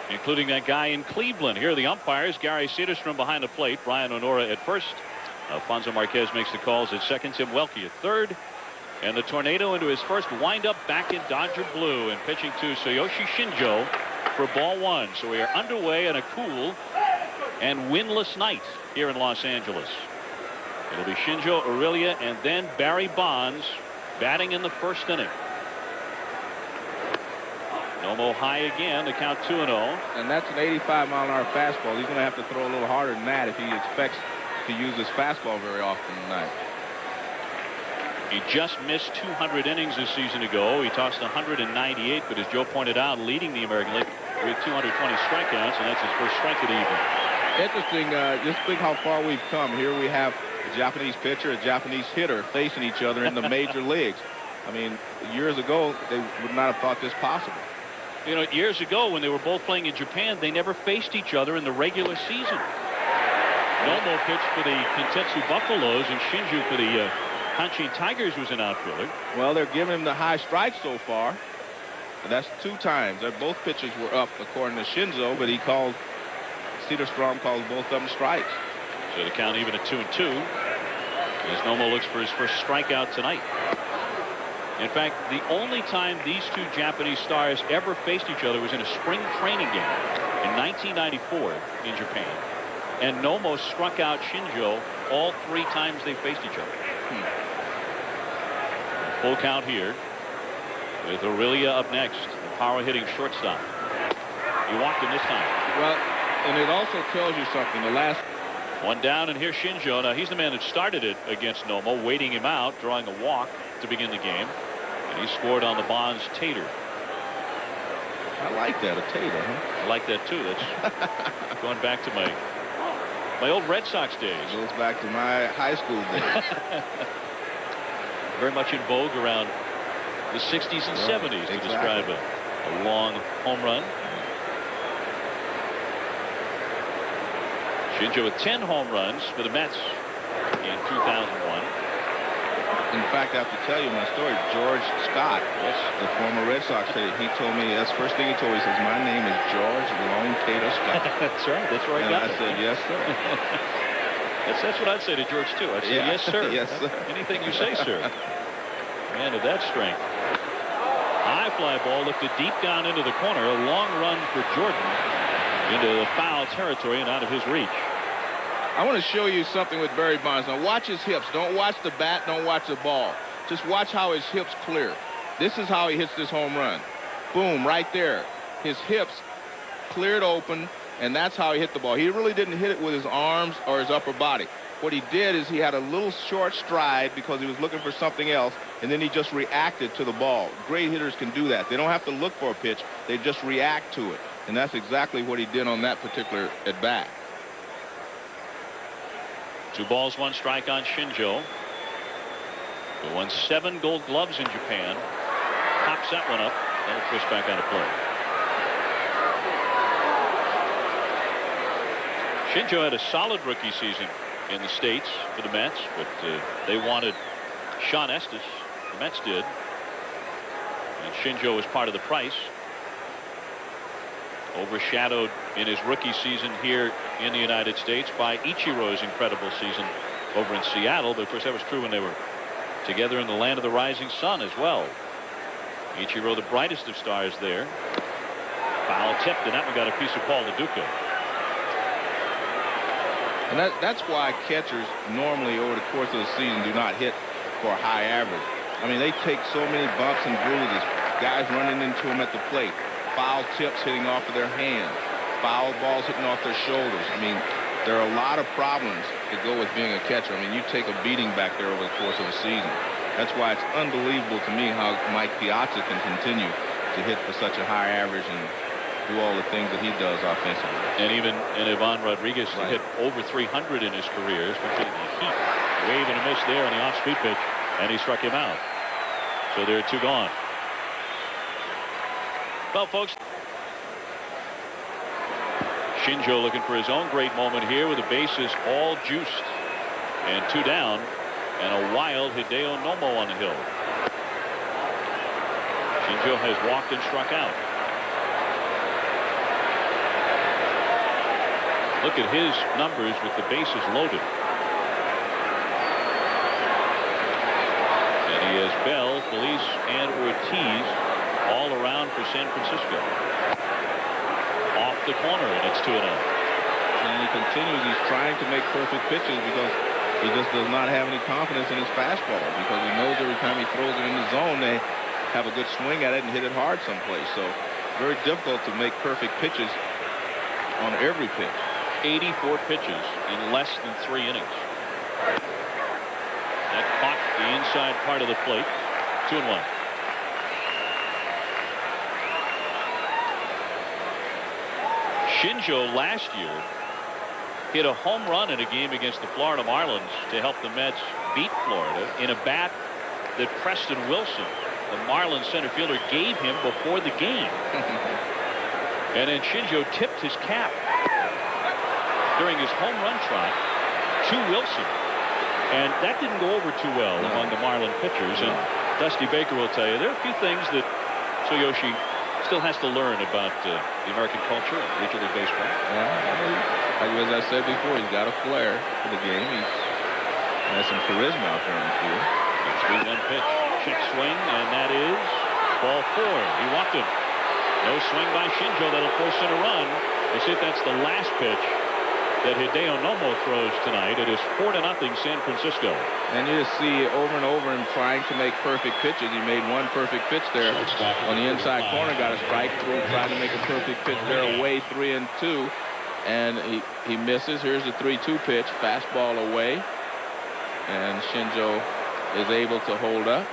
including that guy in Cleveland. Here are the umpires. Gary Cederstrom behind the plate. Brian Onora at first. Alfonso Marquez makes the calls at second. Tim Welke at third. And the Tornado into his first windup back in Dodger blue and pitching to Tsuyoshi Shinjo for ball one. So we are underway in a cool and winless night here in Los Angeles. It'll be Shinjo, Aurelia, and then Barry Bonds batting in the first inning. Nomo high again, the count 2-0. And that's an 85-mile-an-hour fastball. He's going to have to throw a little harder than that if he expects to use his fastball very often tonight. He just missed 200 innings this season ago. He tossed 198, but as Joe pointed out, leading the American League with 220 strikeouts, and that's his first strike of the evening. Interesting, just think how far we've come. Here we have a Japanese pitcher, a Japanese hitter facing each other in the major leagues. I mean, years ago, they would not have thought this possible. You know, years ago when they were both playing in Japan, they never faced each other in the regular season. Nomo pitched for the Kintetsu Buffaloes, and Shinju for the Hanshin Tigers was an outfielder. Well, they're giving him the high strike so far. And that's 2 times. Both pitches were up, according to Shinzo, but Cederstrom called both of them strikes. So the count even at 2-2 as Nomo looks for his first strikeout tonight. In fact, the only time these two Japanese stars ever faced each other was in a spring training game in 1994 in Japan. And Nomo struck out Shinjo all 3 times they faced each other. Full count here with Aurelia up next, the power hitting shortstop. He walked him this time. Well, and it also tells you something. The last one down, and here's Shinjo. Now he's the man that started it against Nomo, waiting him out, drawing a walk to begin the game. And he scored on the Bonds tater. I like that, a tater, huh? I like that too. That's going back to my old Red Sox days. It goes back to my high school days. Very much in vogue around the 60s and 70s to describe a long home run. Shinjo with 10 home runs for the Mets in 2001. In fact, I have to tell you my story. George Scott, the former Red Sox player, he told me, that's the first thing he told me. He says, my name is George Long Tater Scott. That's right. That's where I got it. I said, yes, sir. That's what I'd say to George, too. I'd say, yes, sir. Yes, sir. Anything you say, sir. Man of that strength. High fly ball lifted deep down into the corner. A long run for Jordan into the foul territory and out of his reach. I want to show you something with Barry Bonds. Now watch his hips. Don't watch the bat. Don't watch the ball. Just watch how his hips clear. This is how he hits this home run. Boom, right there. His hips cleared open, and that's how he hit the ball. He really didn't hit it with his arms or his upper body. What he did is he had a little short stride because he was looking for something else, and then he just reacted to the ball. Great hitters can do that. They don't have to look for a pitch. They just react to it. And that's exactly what he did on that particular at-bat. 2 balls, 1 strike on Shinjo, who won 7 Gold Gloves in Japan. Pops that one up. That'll push back out of play. Shinjo had a solid rookie season in the States for the Mets, but they wanted Sean Estes. The Mets did. And Shinjo was part of the price. Overshadowed in his rookie season here in the United States by Ichiro's incredible season over in Seattle. But of course that was true when they were together in the land of the rising sun as well. Ichiro, the brightest of stars there. Foul tipped, and that one got a piece of Paul LaDuca. And that's why catchers normally over the course of the season do not hit for a high average. I mean, they take so many bumps and bruises. Guys running into them at the plate. Foul tips hitting off of their hands. Foul balls hitting off their shoulders. I mean, there are a lot of problems that go with being a catcher. I mean, you take a beating back there over the course of a season. That's why it's unbelievable to me how Mike Piazza can continue to hit for such a high average and do all the things that he does offensively. And even Ivan Rodriguez hit over 300 in his career, especially in the heat. Wave and a miss there on the off-speed pitch, and he struck him out. So there are 2 gone. Well, folks, Shinjo looking for his own great moment here with the bases all juiced and 2 down, and a wild Hideo Nomo on the hill. Shinjo has walked and struck out. Look at his numbers with the bases loaded. And he has Bell, Felice, and Ortiz all around for San Francisco. Off the corner, and it's 2-0. And he continues. He's trying to make perfect pitches because he just does not have any confidence in his fastball, because he knows every time he throws it in the zone, they have a good swing at it and hit it hard someplace. So very difficult to make perfect pitches on every pitch. 84 pitches in less than 3 innings. That caught the inside part of the plate. 2-1. Shinjo last year hit a home run in a game against the Florida Marlins to help the Mets beat Florida in a bat that Preston Wilson, the Marlins center fielder, gave him before the game. And then Shinjo tipped his cap during his home run trot to Wilson. And that didn't go over too well among the Marlin pitchers. And Dusty Baker will tell you there are a few things that Tsuyoshi still has to learn about the American culture and Major League Baseball. Yeah, as I said before, he's got a flair for the game. He has some charisma out there in the field. 3-1 pitch, check swing, and that is ball 4. He walked him. No swing by Shinjo. That'll force in a run. We'll see if that's the last pitch that Hideo Nomo throws tonight. It is 4-0 San Francisco. And you just see over and over him trying to make perfect pitches. He made one perfect pitch there on the inside corner, got a strike through, trying to make a perfect pitch there away, 3-2, and he misses. Here's the 3-2 pitch, fastball away, and Shinjo is able to hold up.